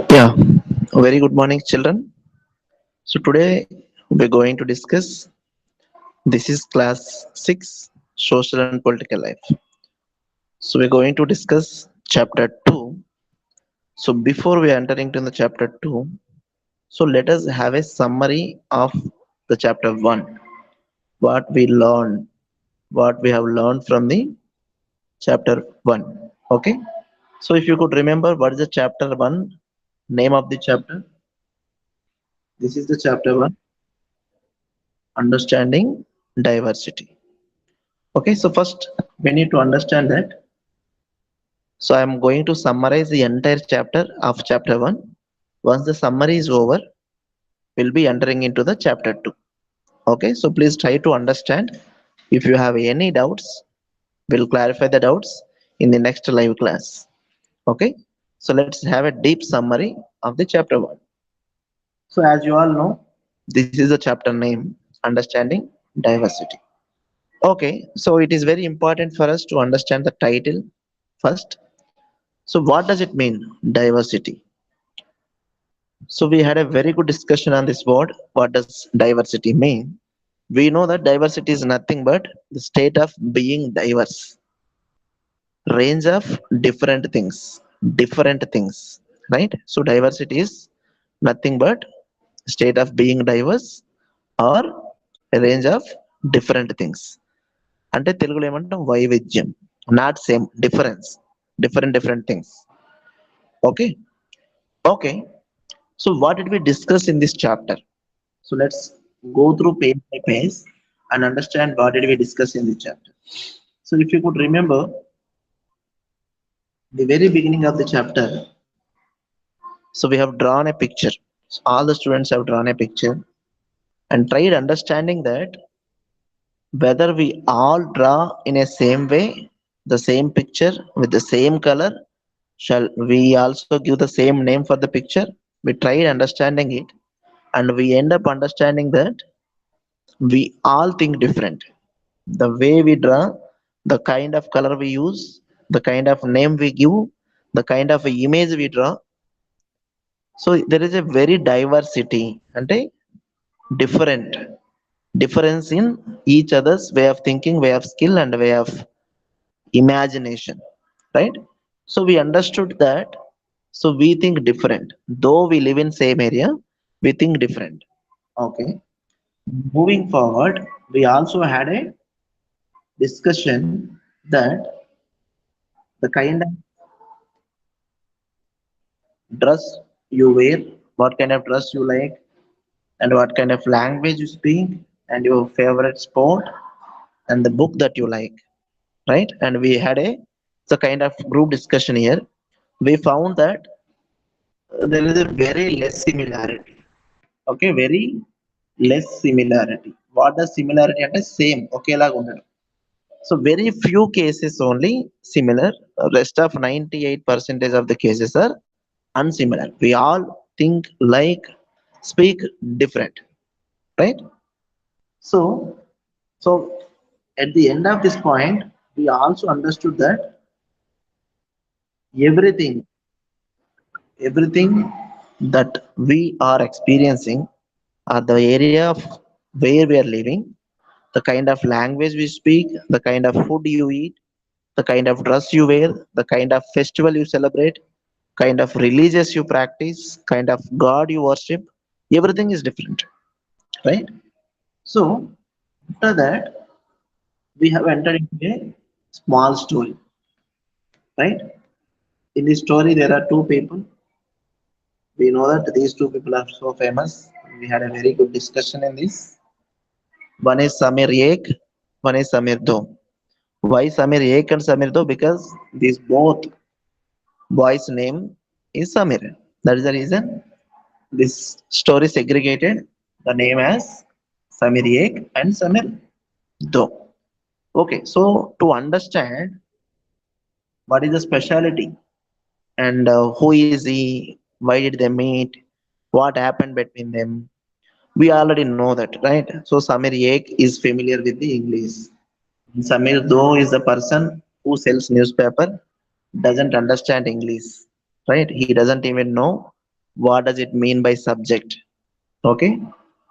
Yeah, very good morning, children. So today we're going to discuss. This is class 6, social and political life. So we're going to discuss chapter 2. So before we enter into the chapter 2, so let us have a summary of the chapter 1. What we learned, what we have learned from the chapter 1. Okay. So if you could remember what is the chapter 1 name of the chapter? This is the chapter 1, understanding diversity. Okay, so first we need to understand that. So I am going to summarize the entire chapter of chapter 1. Once the summary is over, we'll be entering into the chapter 2. Okay, so please try to understand. If you have any doubts, we'll clarify the doubts in the next live class. Okay, so let's have a deep summary of the chapter 1. So as you all know, this is the chapter name, Understanding Diversity. Okay, so it is very important for us to understand the title first. So what does it mean, diversity? So we had a very good discussion on this word. What does diversity mean? We know that diversity is nothing but the state of being diverse, range of different things, right? So diversity is nothing but state of being diverse or a range of different things. అంటే తెలుగులో ఏమంటాం వైవిధ్యం, not same, difference, different things. Okay. Okay, so what did we discuss in this chapter? So let's go through page by page and understand what did we discuss in this chapter. So if you could remember the very beginning of the chapter, so we have drawn a picture. So all the students have drawn a picture and tried understanding that whether we all draw in a same way, the same picture with the same color, shall we also give the same name for the picture? We tried understanding it and we end up understanding that we all think different. The way we draw, the kind of color we use, the kind of name we give, the kind of image we draw. So there is a very diversity and a different difference in each other's way of thinking, way of skill, and way of imagination, right? So we understood that. So we think different, though we live in same area, we think different. Okay. Moving forward, we also had a discussion that the kind of dress you wear, what kind of dress you like, and what kind of language you speak, and your favorite sport, and the book that you like, right? And we had a kind of group discussion here. We found that there is a very less similarity. Okay, very less similarity. What does similarity అంటే same ఒకేలాగా ఉండడం. So very few cases only similar. Rest of 98% of the cases are unsimilar. We all think like, speak different, right? So, so at the end of this point, we also understood that everything, everything that we are experiencing are the area of where we are living, the kind of language we speak, the kind of food you eat, the kind of dress you wear, the kind of festival you celebrate, kind of religious you practice, kind of God you worship, everything is different, right? So after that, we have entered into a small story, right? In this story, there are two people. We know that these two people are so famous. We had a very good discussion in this. One is Samir Ek, one is Samir Do. Why Samir Ek and Samir Do? Because these both boys' name is Samir. That is the reason this story segregated the name as Samir Ek and Samir Do. Okay, so to understand what is the speciality and who is he, why did they meet, what happened between them, we already know that, right? So Samir Ek is familiar with the English. Samir Do is the person who sells newspaper, doesn't understand English, right? He doesn't even know what does it mean by subject. Okay,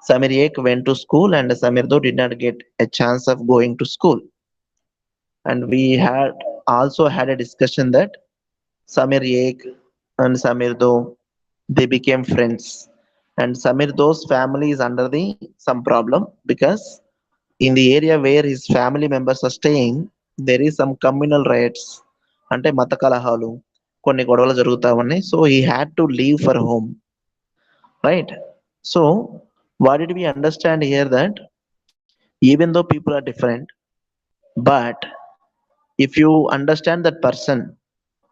Samir Ek went to school and Samir Do did not get a chance of going to school. And we had also had a discussion that Samir Ek and Samir Do, they became friends. And Samir Do's family is under the some problem because in the area where his family members are staying, there is some communal riots, అంటే మత కలహాలు, కొన్ని గొడవలు జరుగుతా ఉన్నాయి. So he had to leave for home, right? So what did we understand here, that even though people are different, but if you understand that person,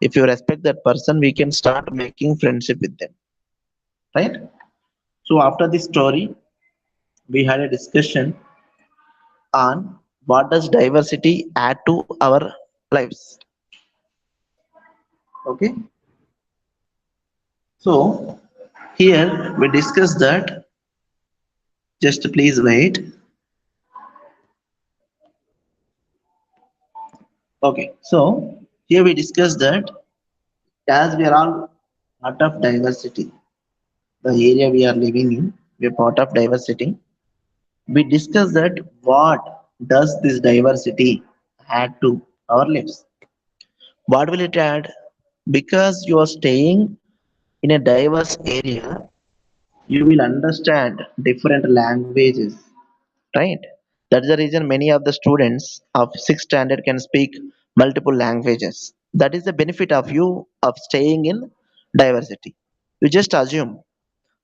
if you respect that person, we can start making friendship with them, right? So after this story, we had a discussion on what does diversity add to our lives. Okay, so here we discussed that, just please wait. Okay, so here we discussed that as we are all part of diversity, the area we are living in, we are part of diversity. We discussed that what does this diversity add to our lives. What will it add? Because you are staying in a diverse area, you will understand different languages, right? That's the reason many of the students of sixth standard can speak multiple languages. That is the benefit of you of staying in diversity. You just assume,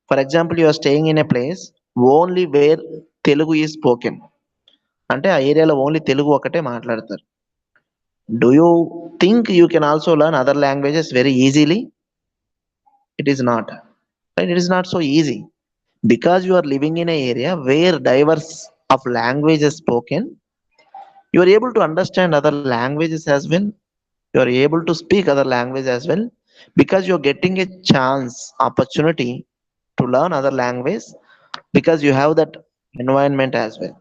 for example, you are staying in a place only where Telugu is spoken. అంటే ఆ ఏరియాలో only Telugu ఒకటే మాట్లాడతారు. Do you think you can also learn other languages very easily? It is not. Right? It is not so easy. Because you are living in an area where diverse of languages spoken, you are able to understand other languages as well. You are able to speak other language as well, because you are getting a chance, opportunity to learn other language, because you have that environment as well.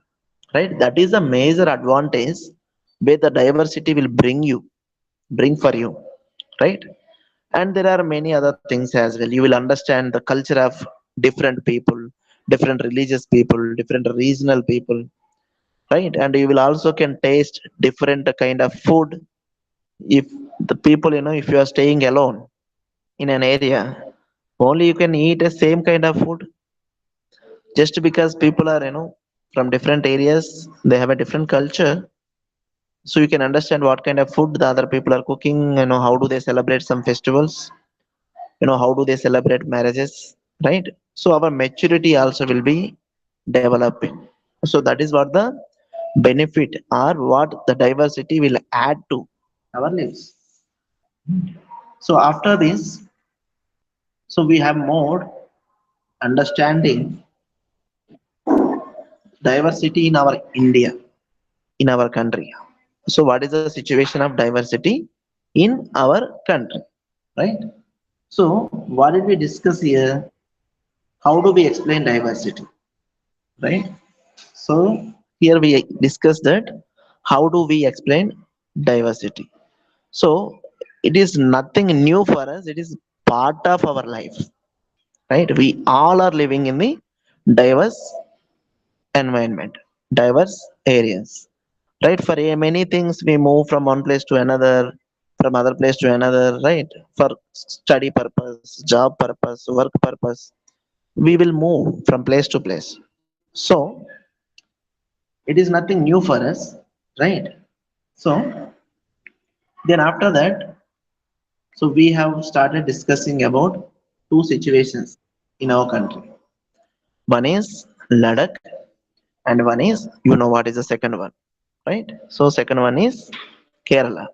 Right? That is a major advantage where the diversity will bring for you, right? And there are many other things as well. You will understand the culture of different people, different religious people, different regional people, right? And you will also can taste different kind of food. If the people, if you are staying alone in an area, only you can eat the same kind of food, just because people are, from different areas, they have a different culture. So you can understand what kind of food the other people are cooking, how do they celebrate some festivals, how do they celebrate marriages, right? So our maturity also will be developing. So that is what the benefit or what the diversity will add to our lives. So after this, so we have more understanding diversity in our India, in our country. So what is the situation of diversity in our country, right? So what did we discuss here? How do we explain diversity, right? So here we discuss that how do we explain diversity. So it is nothing new for us, it is part of our life, right? We all are living in the diverse environment, diverse areas, right? For many things we move from one place to another, from other place to another, right? For study purpose, job purpose, work purpose, we will move from place to place. So it is nothing new for us, right? So then after that, so we have started discussing about two situations in our country. One is Ladakh, and one is, what is the second one, right? So second one is Kerala.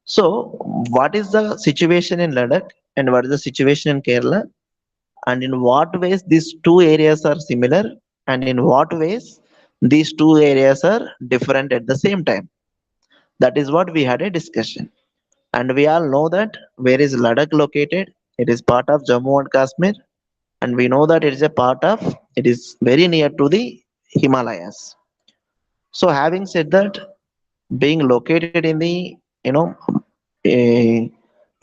So what is the situation in Ladakh and what is the situation in Kerala, and in what ways these two areas are similar, and in what ways these two areas are different at the same time? That is what we had a discussion. And we all know that where is Ladakh located? It is part of Jammu and Kashmir, and we know that it is a part of, it is very near to the Himalayas. So having said that, being located in the, a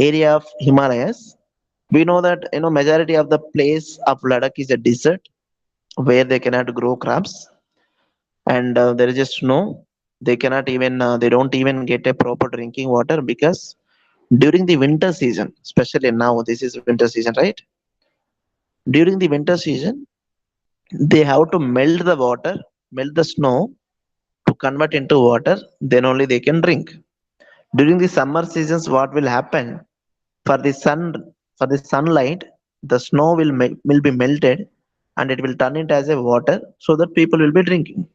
area of Himalayas, We know that majority of the place of Ladakh is a desert where they cannot grow crops, and there is just snow. They cannot even they don't even get a proper drinking water because during the winter season, especially now, this is winter season, right? During the winter season, they have to melt the water, melt the snow to convert into water. Then only they can drink. During the summer seasons, what will happen? For the sunlight, the snow will be melted, and it will turn it as a water, so that people will be drinking.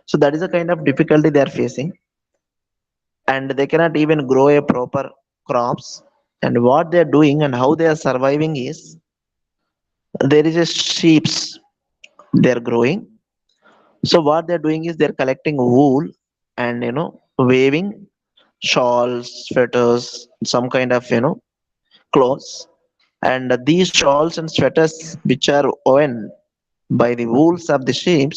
So that is the kind of difficulty they are facing, and they cannot even grow a proper crops. And what they are doing and how they are surviving is, there is a sheeps they are growing. So what they're doing is they're collecting wool and weaving shawls, sweaters, some kind of clothes. And these shawls and sweaters, which are woven by the wools of the sheep,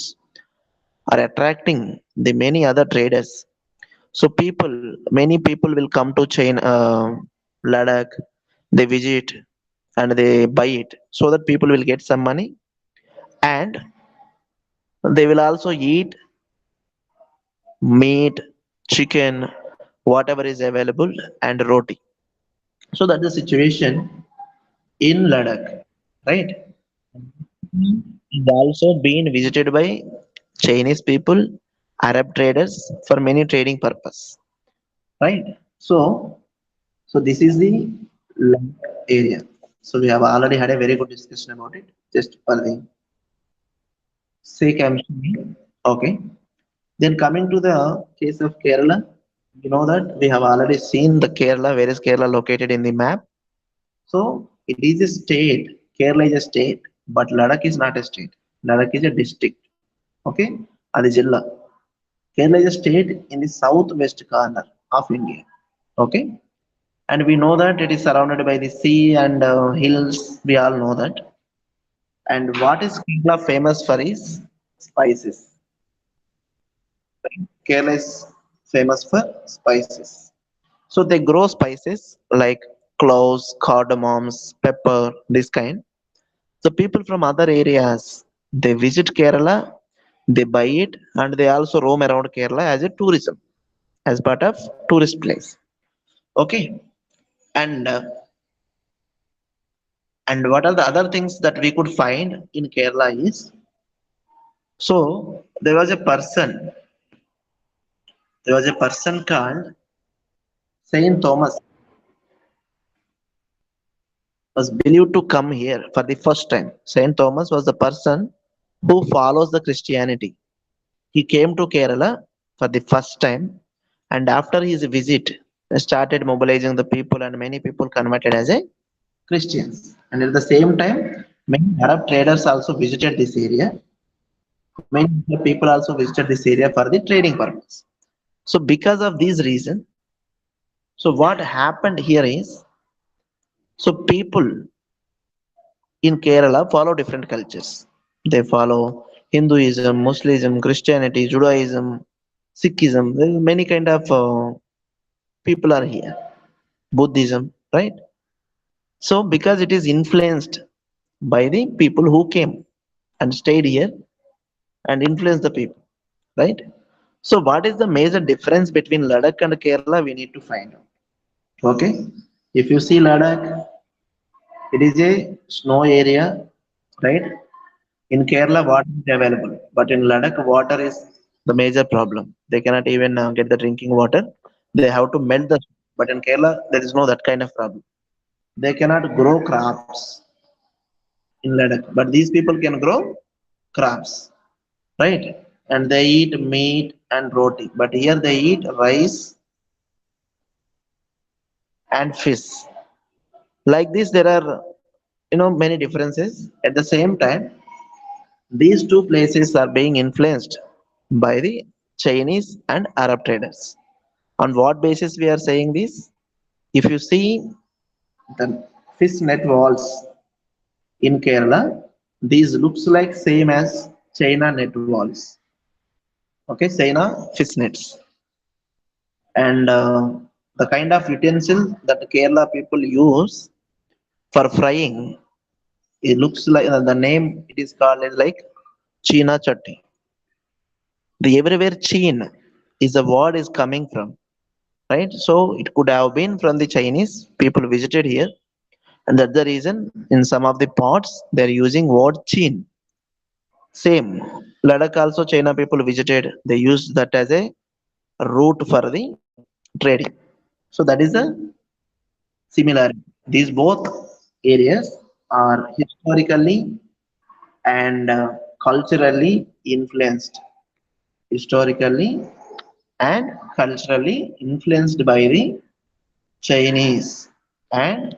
are attracting the many other traders. So many people will come to Ladakh. They visit and they buy it so that people will get some money, and they will also eat meat, chicken, whatever is available, and roti. So that's the situation in Ladakh, right? It's also been visited by Chinese people, Arab traders for many trading purpose, right? So, so this is the Ladakh area. So we have already had a very good discussion about it. Just for the sake, I'm saying. Okay. Then coming to the case of Kerala, you know that we have already seen the Kerala, where is Kerala located in the map. So it is a state. Kerala is a state, but Ladakh is not a state. Ladakh is a district. Okay, Adi Jilla. Kerala is a state in the southwest corner of India. Okay, and we know that it is surrounded by the sea and hills. We all know that. And what is Kerala famous for is spices. Kerala is famous for spices. So they grow spices like cloves, cardamoms, pepper, this kind. So people from other areas, they visit Kerala, they buy it, and they also roam around Kerala as a tourism, as part of tourist place. Okay, and uh, and what are the other things that we could find in Kerala is, so there was a person called Saint Thomas, was believed to come here for the first time. Saint Thomas was the person who follows the Christianity. He came to Kerala for the first time, and after his visit, started mobilizing the people, and many people converted as a Christians. And at the same time, many Arab traders also visited this area. Many other people also visited this area for the trading purpose. So because of this reason, so what happened here is, so people in Kerala follow different cultures. They follow Hinduism, Muslim, Christianity, Judaism, Sikhism. There are many kind of people are here. Buddhism, right? So because it is influenced by the people who came and stayed here and influenced the people, right? So what is the major difference between Ladakh and Kerala? We need to find out. Okay, if you see Ladakh, it is a snow area, right? In Kerala, water is available, but in Ladakh, water is the major problem. They cannot even get the drinking water. They have to melt the. But in Kerala, there is no that kind of problem. They cannot grow crops in Ladakh, but these people can grow crops, right? And they eat meat and roti. But here they eat rice and fish. Like this, there are many differences. At the same time, these two places are being influenced by the Chinese and Arab traders. On what basis we are saying this? If you see the fish net walls in Kerala, these looks like same as China net walls. Okay, China fish nets, and the kind of utensil that Kerala people use for frying. It looks like the name it is called is like China chutney. The everywhere Chin is a word is coming from, right? So it could have been from the Chinese people visited here, and that's the reason in some of the pots they're using word Chin. Same, Ladakh also China people visited. They used that as a route for the trading. So that is the similarity. These both areas are historically and culturally influenced. Historically and culturally influenced by the Chinese and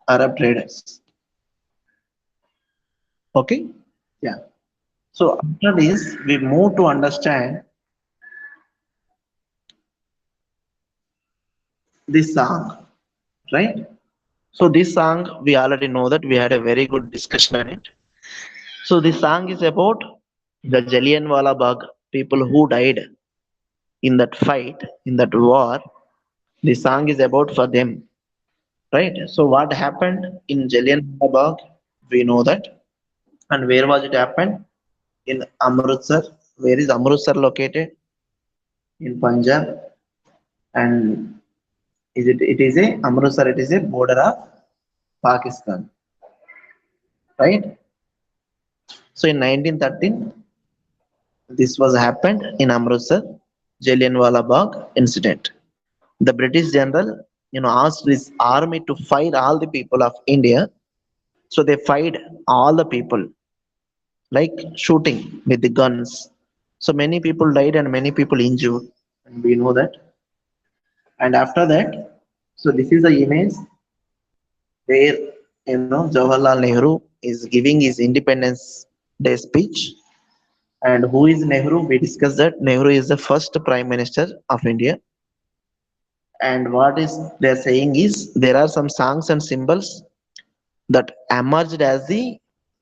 Arab traders. Okay? Yeah. So after this, we move to understand this song, right? So this song, we already know that we had a very good discussion on it. So this song is about the Jallianwala Bagh people who died in that fight, in that war. The song is about for them, right? So what happened in Jallianwala Bagh? We know that. And where was it happened? In Amritsar. Where is Amritsar located? In Punjab. And is it? It is a Amritsar. It is a border of Pakistan, right? So in 1913, this was happened in Amritsar, Jallianwala Bagh incident. The British general, asked his army to fight all the people of India. So they fight all the people, like shooting with the guns. So many people died and many people injured, and we know that. And after that, so this is the image where Jawaharlal Nehru is giving his Independence Day speech. And who is Nehru? We discussed that Nehru is the first Prime Minister of India. And what is they're saying is there are some songs and symbols that emerged as the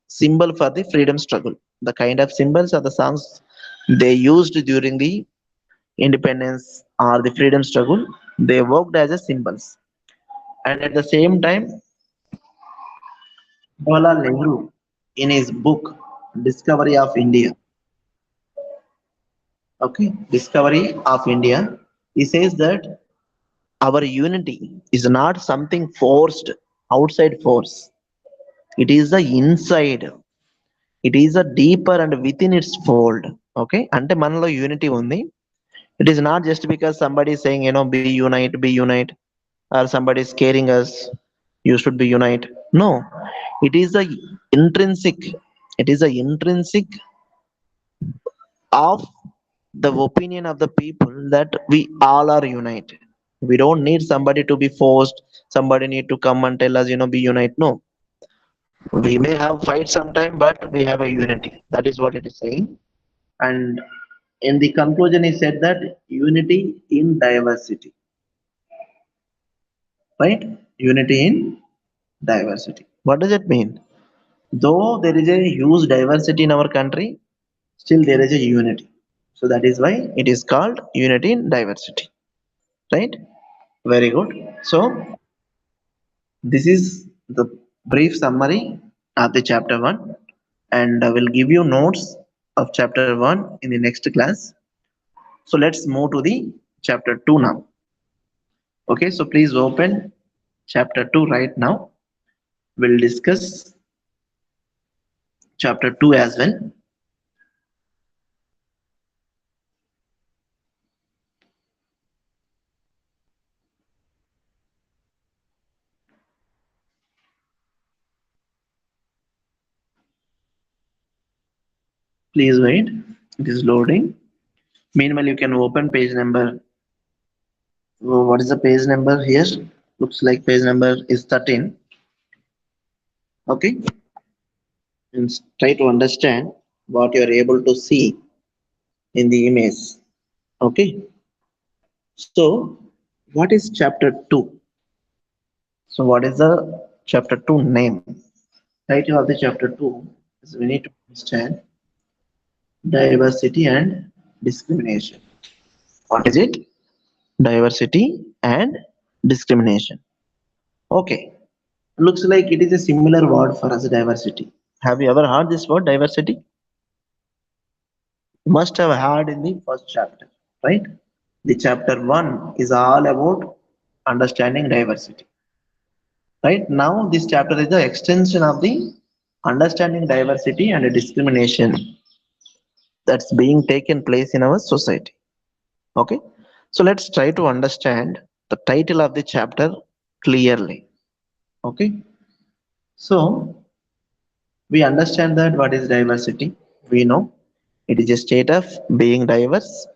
symbol for the freedom struggle. The kind of symbols are the songs they used during the independence or the freedom struggle. They worked as a symbols. And at the same time, Jawaharlal Nehru, in his book Discovery of India, okay, Discovery of India, he says that our unity is not something forced outside force. It is the inside. It is a deeper and within its fold. Okay, అంటే మనలో unity ఉంది. It is not just because somebody is saying, be unite, or somebody is scaring us, you should be unite. No, it is a intrinsic. It is a intrinsic of the opinion of the people that we all are united. We don't need somebody to be forced. Somebody need to come and tell us, be unite. No, we may have fight sometime, but we have a unity. That is what it is saying. And in the conclusion, he said that unity in diversity, right? Unity in diversity. What does it mean? Though there is a huge diversity in our country, still there is a unity. So that is why it is called unity in diversity, right? Very good. So this is the brief summary of the chapter 1, and I will give you notes of chapter 1 in the next class. So let's move to the chapter 2 now. Okay, so please open chapter 2 right now. We'll discuss chapter 2 as well. Please wait, it is loading. Meanwhile, you can open page number. What is the page number here? Looks like page number is 13. Okay, and try to understand what you are able to see in the image. Okay, so what is chapter 2? So what is the chapter 2 name? Title of the chapter 2 is we need to understand diversity and discrimination. What is it? Diversity and discrimination. Okay. Looks like it is a similar word for us, diversity. Have you ever heard this word, diversity? You must have heard in the first chapter, right? The chapter 1 is all about understanding diversity. Right now, this chapter is the extension of the understanding diversity and discrimination that's being taken place in our society. Okay, so let's try to understand the title of the chapter clearly. Okay, so we understand that what is diversity. We know it is a state of being diverse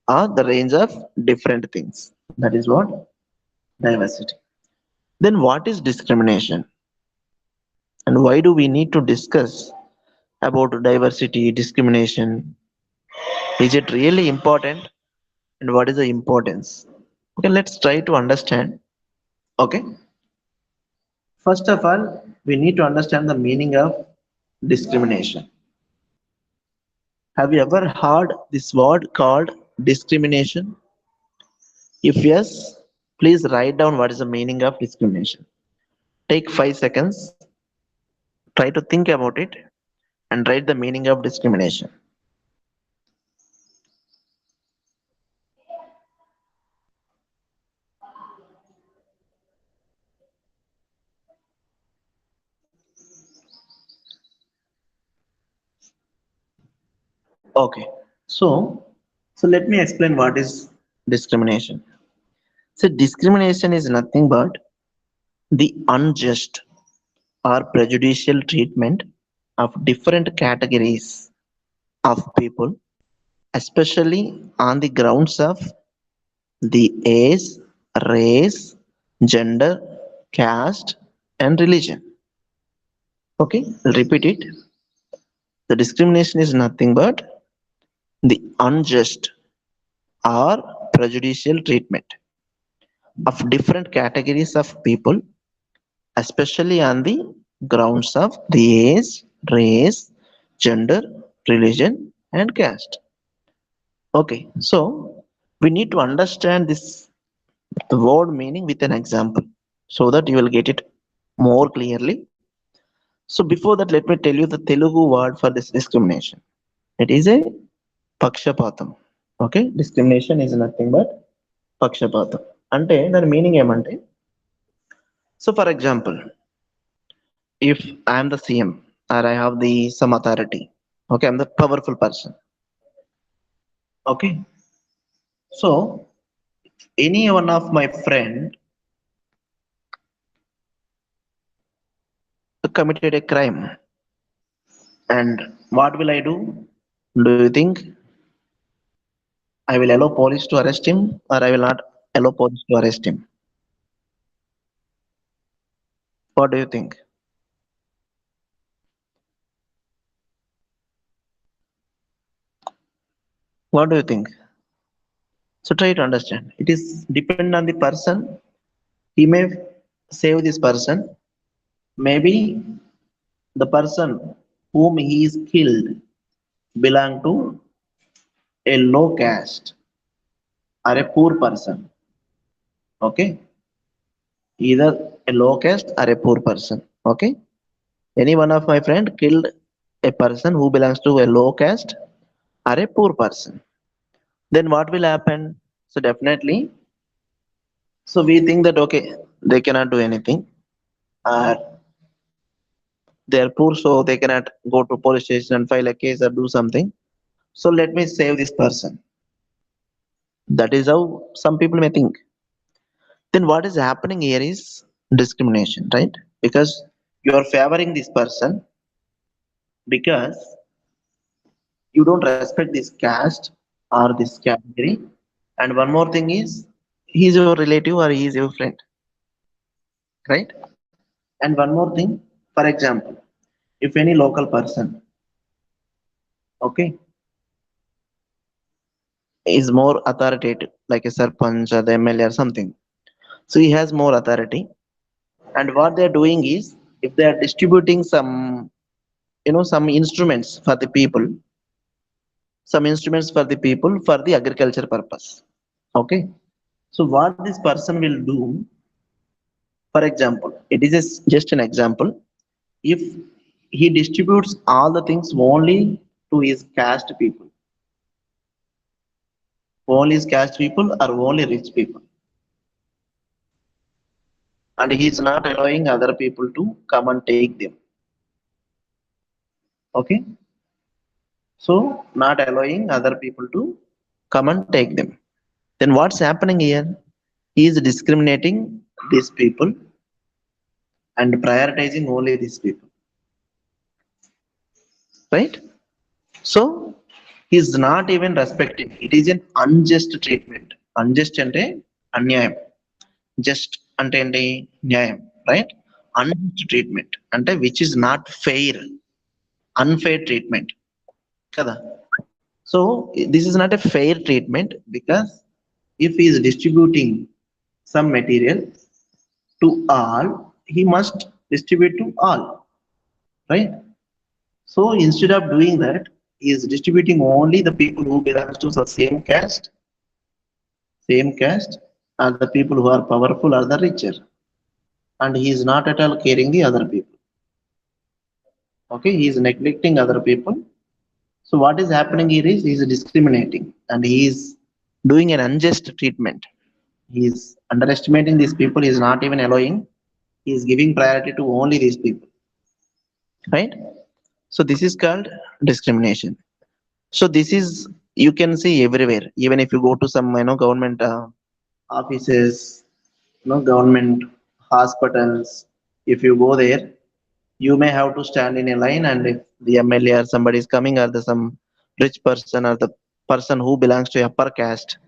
or the range of different things. That is what diversity. Then, what is discrimination? And why do we need to discuss about diversity, discrimination? Is it really important? And what is the importance? Okay, let's try to understand. Okay, first of all, we need to understand the meaning of discrimination. Have you ever heard this word called discrimination? If yes, please write down what is the meaning of discrimination. Take 5 seconds, try to think about it, and write the meaning of discrimination. Okay, so let me explain what is discrimination. So discrimination is nothing but the unjust or prejudicial treatment of different categories of people, especially on the grounds of the age, race, gender, caste, and religion. Okay, I'll repeat it. The discrimination is nothing but the unjust or prejudicial treatment of different categories of people, especially on the grounds of the age, race, gender, religion, and caste. Okay, so we need to understand this the word meaning with an example so that you will get it more clearly. So before that, let me tell you the Telugu word for this discrimination. It is a pakshapatam. Okay, discrimination is nothing but pakshapatam. అంటే దాని meaning ఏమంటే, so for example, if I am the CM or I have the some authority, okay, I'm the powerful person. Okay, so any one of my friend committed a crime, and what will I do? Do you think I will allow police to arrest him or I will not allow police to arrest him? What do you think? What do you think? So try to understand. It is depend on the person. He may save this person. Maybe the person whom he is killed belong to a low caste or a poor person. Okay, either a low caste or a poor person. Okay, any one of my friend killed a person who belongs to a low caste or a poor person. Then what will happen? So definitely, so we think that okay, they cannot do anything, or they are poor, so they cannot go to police station and file a case or do something. So let me save this person. That is how some people may think. Then what is happening here is discrimination, right? Because you are favoring this person because you don't respect this caste or this category. And one more thing is, he is your relative or he is your friend, right? And one more thing, for example, if any local person, okay, is more authoritative, like a sarpanch or the MLA or something, so he has more authority. And what they are doing is, if they are distributing some, some instruments for the people, for the agriculture purpose. Okay. So what this person will do, For example, it is just an example. If he distributes all the things only to his caste people, only his caste people or only rich people, and he is not allowing other people to come and take them. Okay, so not allowing other people to come and take them. Then what's happening here? He is discriminating these people and prioritizing only these people, right? So he's not even respecting. It is an unjust treatment. Unjust ante అన్యాయం. Just ante ante న్యాయం, right? Unjust treatment ante which is not fair, unfair treatment kada. So this is not a fair treatment because if he is distributing some material to all, he must distribute to all, right? So instead of doing that, he is distributing only the people who belongs to the same caste, are the people who are powerful or the richer, and he is not at all caring the other people. Okay, he is neglecting other people. So what is happening here is he is discriminating and he is doing an unjust treatment. He is underestimating these people. He is not even allowing. He is giving priority to only these people, right? So this is called discrimination. So this is, you can see everywhere. Even if you go to some government offices, government hospitals, if you go there, you may have to stand in a line, and if the MLA or somebody is coming, or the some rich person or the person who belongs to upper caste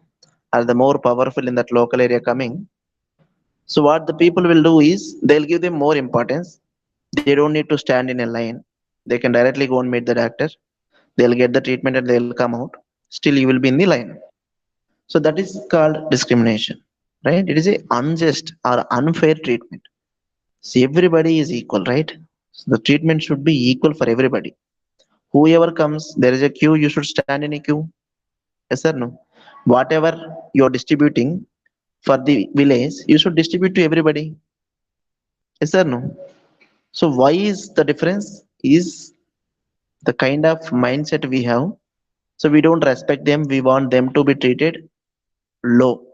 or the more powerful in that local area coming, so what the people will do is they'll give them more importance. They don't need to stand in a line. They can directly go and meet the doctor. They'll get the treatment and they'll come out. Still, you will be in the line. So that is called discrimination, right? It is a unjust or unfair treatment. See, everybody is equal, right? So the treatment should be equal for everybody. Whoever comes, there is a queue, you should stand in a queue. Yes or no? Whatever you're distributing for the village, you should distribute to everybody. Yes or no? So why is the difference? Is the kind of mindset we have. So we don't respect them. We want them to be treated low.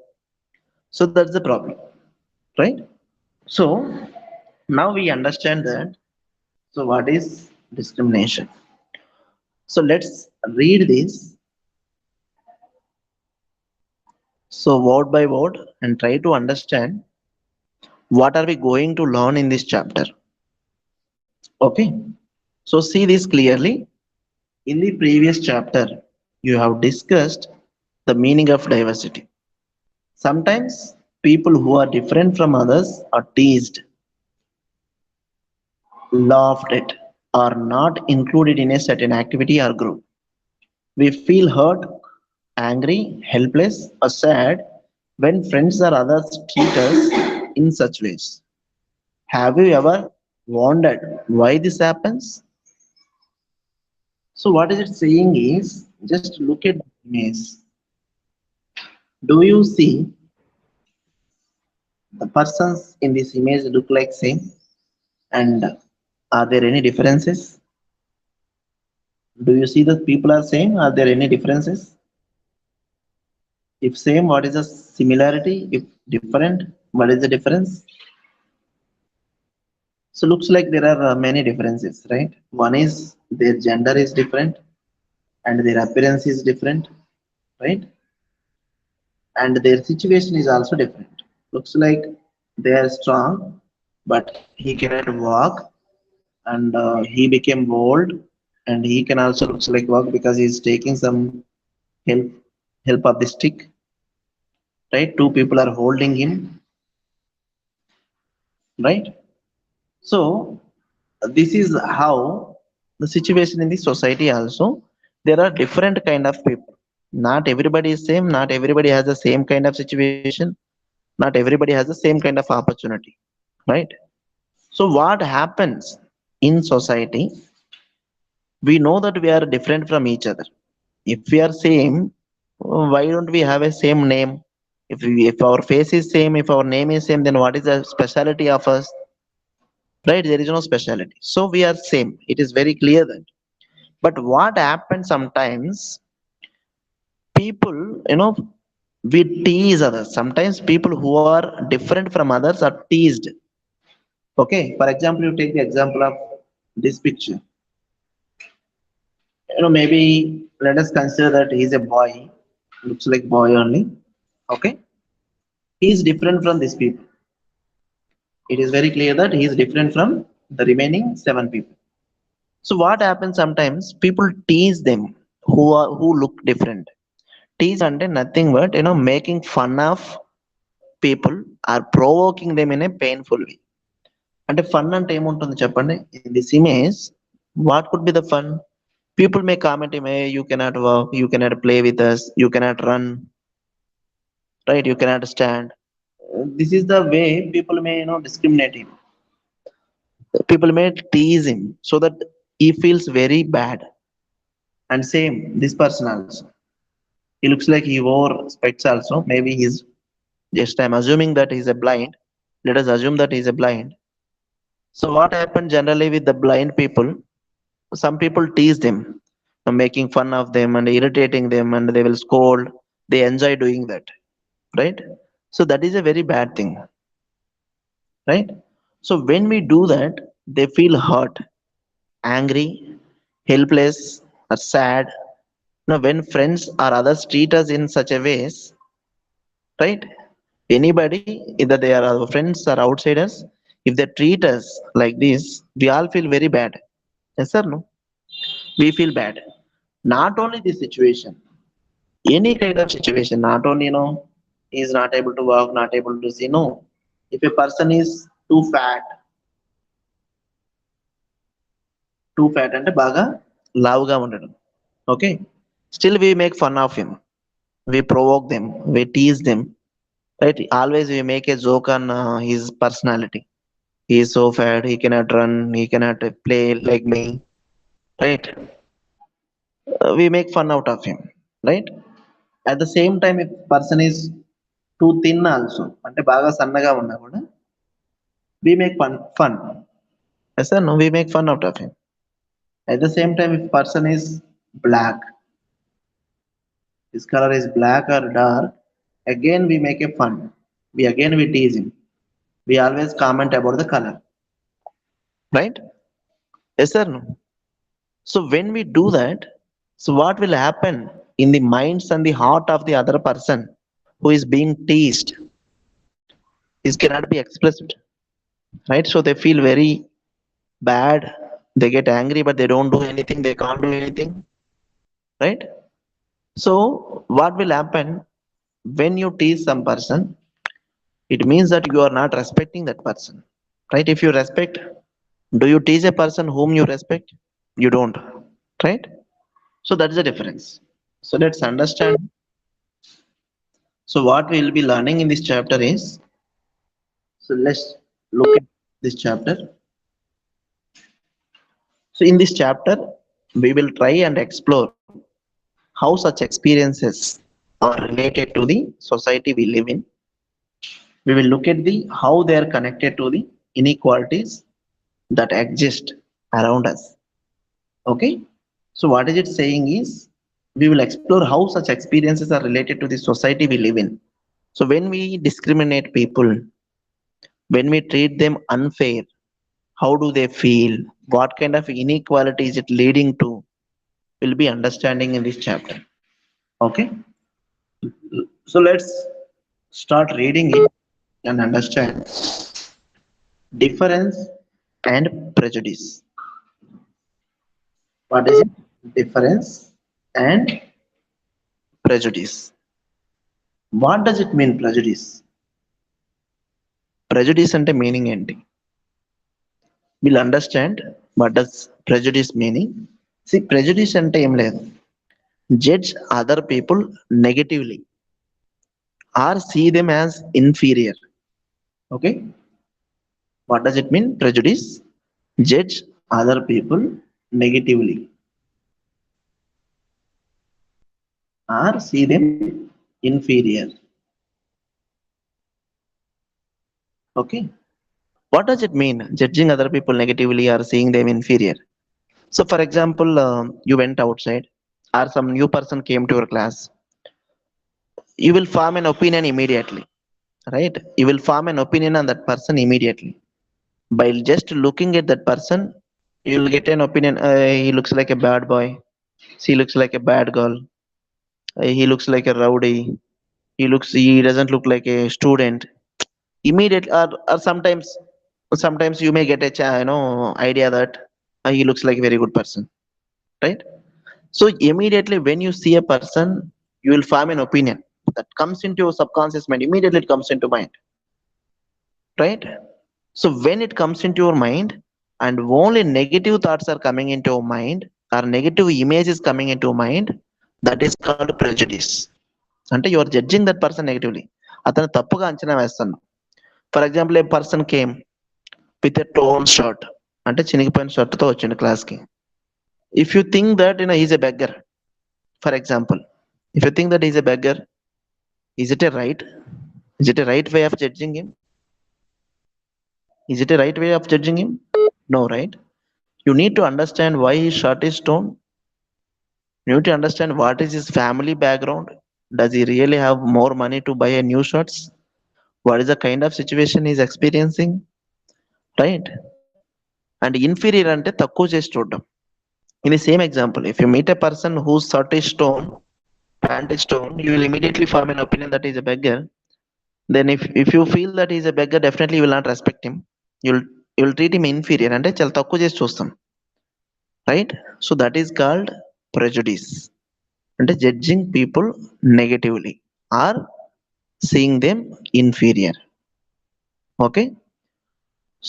So that's the problem, right? So now we understand that. So what is discrimination? So let's read this so word by word and try to understand what are we going to learn in this chapter. Okay. So see this clearly. In the previous chapter, you have discussed the meaning of diversity. Sometimes people who are different from others are teased, laughed at, or not included in a certain activity or group. We feel hurt, angry, helpless, or sad when friends or others treat us in such ways. Have you ever wondered why this happens? So, what is it saying is just look at the image. Do you see the persons in this image look like same? And are there any differences? Do you see that people are same? Are there any differences? If same, what is the similarity? If different, what is the difference? So looks like there are many differences, right? One is their gender is different and their appearance is different, right? And their situation is also different. Looks like they are strong, but he cannot walk, and he became bold, and he can also looks like walk because he is taking some help of the stick, right? Two people are holding him, right? So this is how the situation in the society also. There are different kind of people. Not everybody is same. Not everybody has the same kind of situation. Not everybody has the same kind of opportunity, right? So what happens in society? We know that we are different from each other. If we are same, why don't we have a same name? If our face is same, if our name is same, then what is the speciality of us? Right? There is no speciality. So we are same. It is very clear that. But what happens sometimes, people, we tease others. Sometimes people who are different from others are teased. Okay. For example, you take the example of this picture. Maybe let us consider that he is a boy. Looks like boy only. Okay. He is different from these people. It is very clear that he is different from the remaining seven people. So what happens sometimes, people tease them who look different. Tease అంటే nothing but making fun of people or provoking them in a painful way. అంటే fun అంటే ఏముంటుంది చెప్పండి? In this image, what could be the fun? People may comment him, hey, you cannot walk, you cannot play with us, you cannot run, right? You cannot stand. This is the way people may discriminate him. People may tease him so that he feels very bad. And same this person also. He looks like he wore specs also. Maybe he's just, I'm assuming that he's a blind. Let us assume that he's a blind. So what happened generally with the blind people? Some people tease them, making fun of them and irritating them, and they will scold. They enjoy doing that, right? So that is a very bad thing, right? So when we do that, they feel hurt, angry, helpless, or sad. Now, when friends or others treat us in such a ways, right? Anybody, either they are our friends or outsiders, if they treat us like this, we all feel very bad. Yes or no? We feel bad. Not only this situation, any kind of situation, not only, he is not able to walk, not able to see. No. If a person is too fat అంటే బాగా లావుగా ఉండడం. Okay. Still we make fun of him. We provoke them. We tease them. Right? Always we make a joke on his personality. He is so fat, he cannot run, he cannot play like me. Right? We make fun out of him. Right? At the same time, if person is too thin also, అంటే బాగా సన్నగా ఉన్నా కూడా, we make fun. Yes sir, no, we make fun out of him. At the same time, if person is black, his color is black or dark, again we make a fun. We tease him. We always comment about the color. Right? Yes sir, no. So when we do that, so what will happen in the minds and the heart of the other person who is being teased? This cannot be expressed, right? So they feel very bad. They get angry, but they don't do anything. They can't do anything, right? So what will happen when you tease some person? It means that you are not respecting that person, right? If you respect, do you tease a person whom you respect? You don't, right? So that is the difference. So let's understand. So what we will be learning in this chapter is, so let's look at this chapter. So in this chapter, we will try and explore how such experiences are related to the society we live in. We will look at the how they are connected to the inequalities that exist around us. Okay. So what is it saying is, we will explore how such experiences are related to the society we live in. So when we discriminate people, when we treat them unfair, how do they feel? What kind of inequality is it leading to? We'll be understanding in this chapter. Okay. So let's start reading it and understand difference and prejudice. What is it? Difference and prejudice. What does it mean, prejudice? Prejudice అంటే meaning ఏంటి? We'll understand what does prejudice meaning. See, prejudice అంటే ఏం లేదు. Judge other people negatively or see them as inferior. Okay? What does it mean? Prejudice. Judge other people negatively or see them inferior. Okay. What does it mean? Judging other people negatively or seeing them inferior. So, for example, you went outside, or some new person came to your class. You will form an opinion immediately, right? You will form an opinion on that person immediately. By just looking at that person, you will get an opinion. He looks like a bad boy. She looks like a bad girl. He looks like a rowdy. He doesn't look like a student. Immediate, or sometimes you may get a idea that he looks like a very good person, right? So immediately when you see a person, you will form an opinion that comes into your subconscious mind. Immediately it comes into mind, right? So when it comes into your mind, and only negative thoughts are coming into your mind, or negative images coming into your mind, that is called prejudice. అంటే you are judging that person negatively. అతను తప్పుగా అంచనా వేస్తున్నాం. For example A person came with a tone shirt, అంటే చినిగిపోయిన shirt తో వచ్చిండు class కి. If you think that is a beggar, for example, if you think that is a beggar, is it a right? Is it a right way of judging him? Is it a right way of judging him? No, right? You need to understand why his shirt is torn. You need to understand what is his family background. Does he really have more money to buy a new shirts? What is the kind of situation he's experiencing? Right? And inferior ante తక్కువ చేసి చూడడం. In the same example, if you meet a person whose shirt is torn, pant is torn, you will immediately form an opinion that he is a beggar. Then if you feel that he is a beggar, definitely you will not respect him. You'll treat him inferior అంటే చాలా తక్కువ చేసి చూస్తాం, right? So that is called prejudice. అంటే judging people negatively or seeing them inferior. Okay,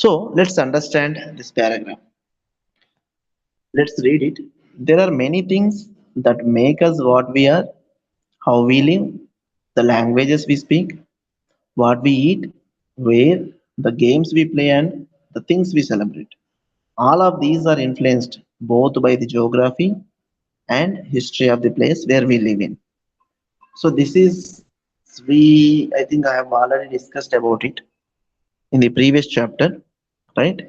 so let's understand this paragraph. Let's read it. There are many things that make us what we are: how we live, the languages we speak, what we eat, where, the games we play, and the things we celebrate. All of these are influenced both by the geography and history of the place where we live in. So this is, I think I have already discussed about it in the previous chapter, right?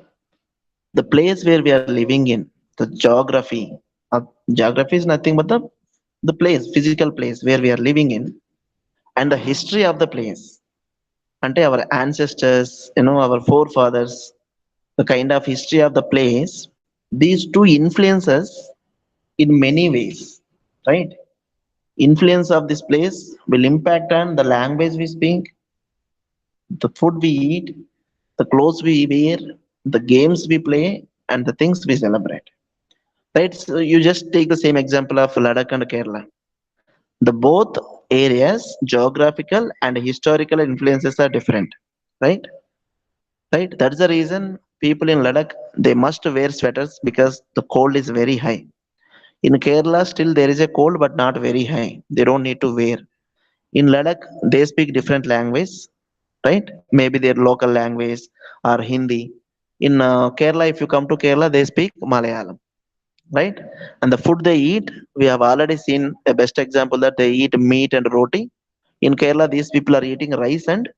The place where we are living in, the geography. Geography is nothing but the place, physical place where we are living in, and the history of the place. Ante our ancestors, our forefathers, the kind of history of the place. These two influence us in many ways, right? Influence of this place will impact on the language we speak, the food we eat, the clothes we wear, the games we play, and the things we celebrate. Right? So you just take the same example of Ladakh and Kerala. The both areas, geographical and historical influences are different. Right? Right? That's the reason people in Ladakh, they must wear sweaters because the cold is very high. In Kerala, still there is a cold, but not very high. They don't need to wear. In Ladakh, they speak different language, right? Maybe their local language or Hindi. In Kerala, if you come to Kerala, they speak Malayalam, right? And the food they eat, we have already seen a best example that they eat meat and roti. In Kerala, these people are eating rice and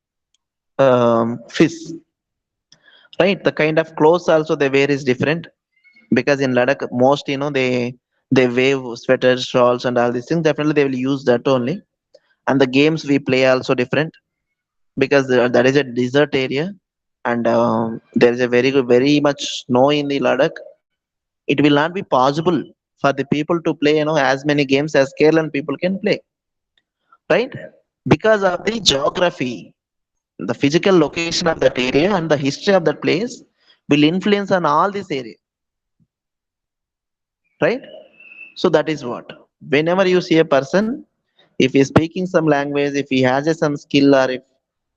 fish, right? The kind of clothes also they wear is different because in Ladakh, most they wear sweaters, shawls, and all these things. Definitely, they will use that only. And the games we play also different because that is a desert area, and there is a very much snow in the Ladakh. It will not be possible for the people to play as many games as Kerala people can play, right? Because of the geography, the physical location of that area and the history of that place will influence on all this area, right? So that is what, whenever you see a person, if he is speaking some language, if he has some skill, or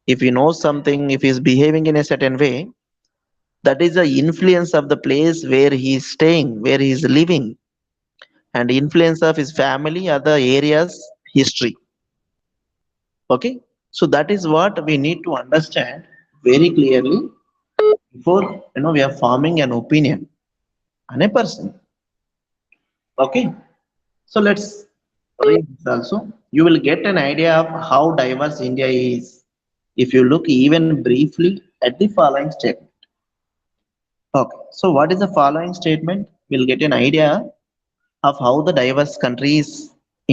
if he knows something, if he is behaving in a certain way, that is the influence of the place where he is staying, where he is living, and influence of his family or the area's history. Okay, so that is what we need to understand very clearly before we are forming an opinion on a person. Okay, so let's read this also. You will get an idea of how diverse India is if you look even briefly at the following statement. Okay, so what is the following statement? We'll get an idea of how the diverse country is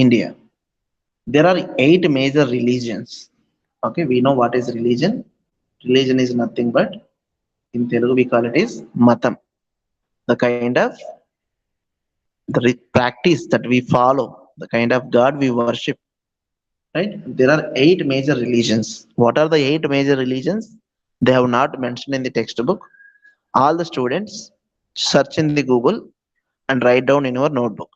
India. There are eight major religions. Okay, we know what is religion. Religion is nothing but, in Telugu we call it is matam, the kind of practice that we follow, the kind of God we worship. Right? There are eight major religions. What are the eight major religions? They have not mentioned in the textbook. All the students search in the Google and write down in your notebook.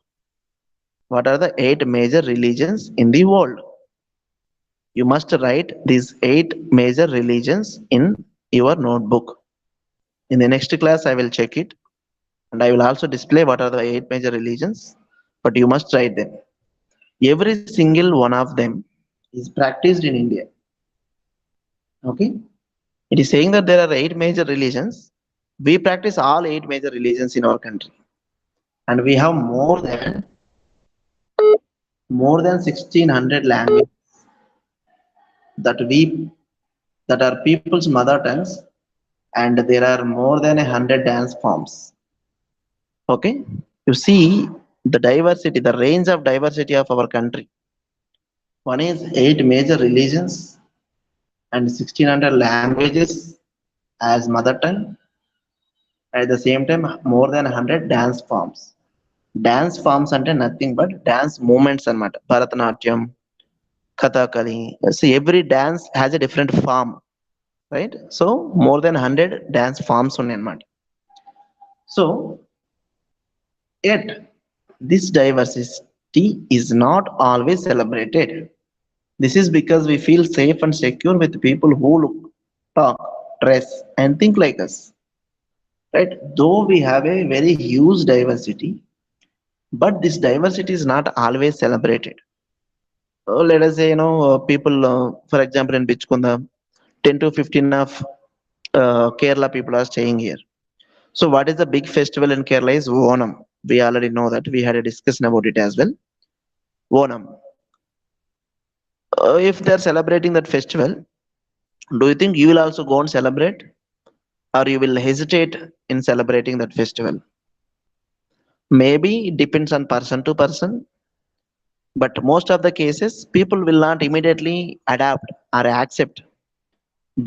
What are the eight major religions in the world? You must write these eight major religions in your notebook. In the next class, I will check it and I will also display what are the eight major religions, but you must write them. Every single one of them is practiced in India. Okay, it is saying that there are eight major religions. We practice all eight major religions in our country, and we have more than 1600 languages that we that are people's mother tongues, and there are more than 100 dance forms. Okay, you see the diversity, the range of diversity of our country. One is eight major religions and 1600 languages as mother tongue. At the same time, more than 100 dance forms. Dance forms అంటే nothing but dance movements అన్నమాట. Bharatanatyam, Kathakali. So every dance has a different form, right? So more than 100 dance forms ఉన్నాయి అన్నమాట. So yet this diversity is not always celebrated. This is because we feel safe and secure with people who look, talk, dress, and think like us. Right? Though we have a very huge diversity, but this diversity is not always celebrated. Let us say, people, for example, in Bichkunda, 10 to 15 of Kerala people are staying here. So, what is the big festival in Kerala is Onam. We already know that. We had a discussion about it as well. Onam. If they are celebrating that festival, do you think you will also go and celebrate, or you will hesitate in celebrating that festival? Maybe it depends on person to person, but most of the cases, people will not immediately adapt or accept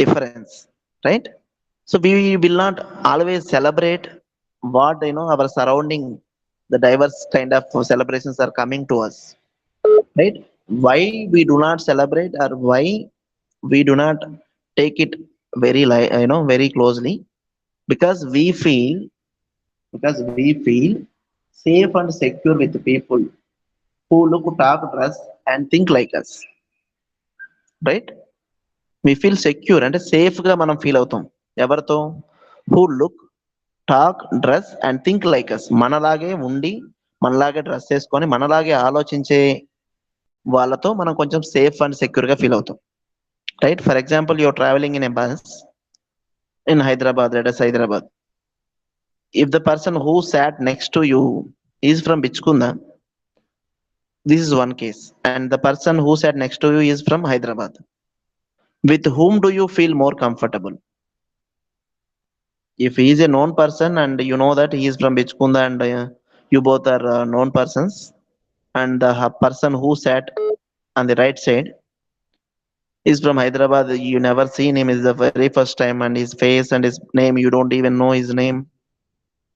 difference, right? So we will not always celebrate what our surrounding, the diverse kind of celebrations are coming to us, right? Why we do not celebrate, or why we do not take it very closely? Because we feel safe and secure with people who look, talk, dress, and think like us, right? We feel secure అంటే safe గా మనం feel అవుతాం. ఎవరితో? Who look, talk, dress and think like us. మనలాగే ఉండి, మనలాగే dress వేసుకొని, మనలాగే ఆలోచించే వాళ్ళతో మనం కొంచెం సేఫ్ అండ్ సెక్యూర్ గా ఫీల్ అవుతాం, right? For example, your travelling in a bus in Hyderabad, let us Hyderabad. If the person who sat next to you is from Bichkunda, this is one case, and the person who sat next to you is from Hyderabad. With whom do you feel more comfortable? If he is a known person and you know that he is from Bichkunda, and you both are known persons, and the person who sat on the right side is from Hyderabad, you never seen him, is the very first time, and his face and his name, you don't even know his name.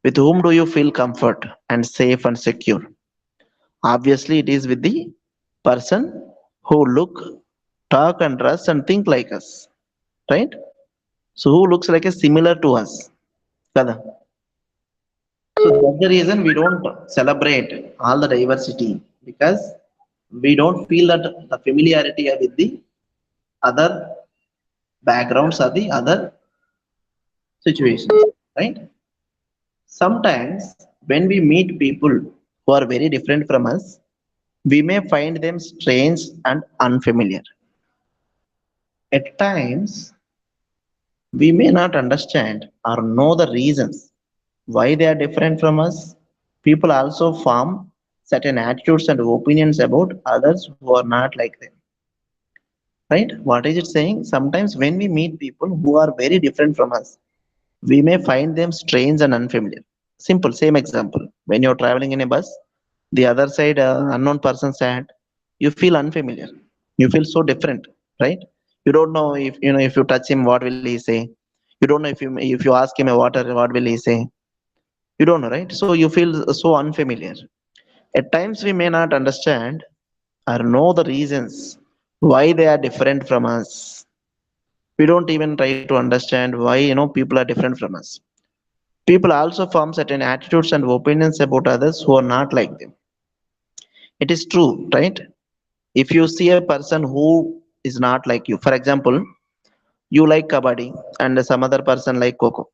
With whom do you feel comfort and safe and secure? Obviously, it is with the person who look, talk, and dress and think like us, right? So who looks like a similar to us, kada? So that's the reason we don't celebrate all the diversity, because we don't feel that the familiarity with the other backgrounds or the other situations, right? Sometimes when we meet people who are very different from us, we may find them strange and unfamiliar. At times, we may not understand or know the reasons why they are different from us. People also form certain attitudes and opinions about others who are not like them. right? What is it saying? Sometimes when we meet people who are very different from us, we may find them strange and unfamiliar. Simple, same example. When you're traveling in a bus, the other side, unknown person sat, you feel unfamiliar. You feel so different, right? You don't know if if you touch him, what will he say? You don't know if you ask him a water, what will he say? You don't know, right? So you feel so unfamiliar. At times we may not understand or know the reasons why they are different from us. We don't even try to understand why people are different from us. People also form certain attitudes and opinions about others who are not like them. It is true, right? If you see a person who is not like you, for example, you like kabaddi and some other person like coco,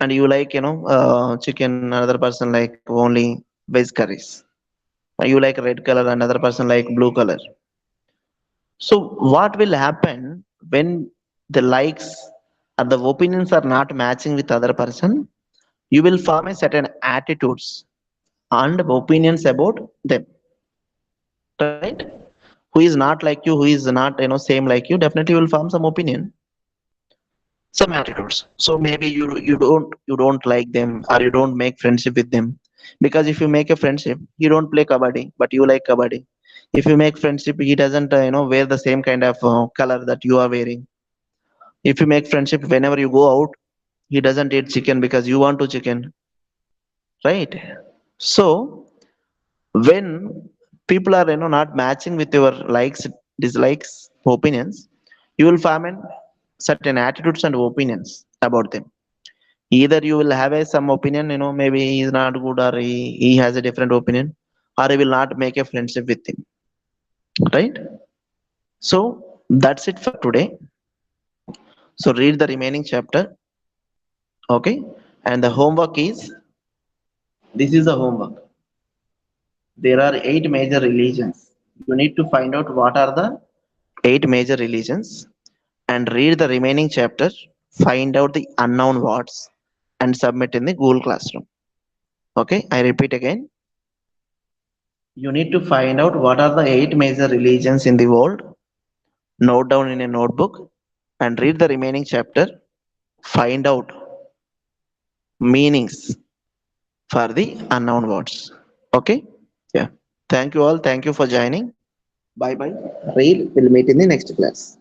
and you like chicken, another person like only veg curries. You like red color, another person like blue color. So what will happen when the likes or the opinions are not matching with other person? You will form a certain attitudes and opinions about them, right? Who is not like you, who is not same like you, definitely will form some opinion, some attitudes. So maybe you don't like them, or you don't make friendship with them, because if you make a friendship, you don't play kabaddi but you like kabaddi. If you make friendship, he doesn't wear the same kind of color that you are wearing. If you make friendship, whenever you go out, he doesn't eat chicken because you want to chicken, right? So when people are not matching with your likes, dislikes, opinions, you will form certain attitudes and opinions about them. Either you will have some opinion, maybe he is not good, or he has a different opinion, or he will not make a friendship with him, right? So that's it for today. So read the remaining chapter, okay? And the homework is, this is the homework. There are 8 major religions. You need to find out what are the 8 major religions and read the remaining chapter, find out the unknown words, and submit in the Google Classroom. Okay, I repeat again. You need to find out what are the 8 major religions in the world, note down in a notebook, and read the remaining chapter, find out meanings for the unknown words. Okay? Yeah. Thank you all. Thank you for joining. Bye bye. Real will meet in the next class.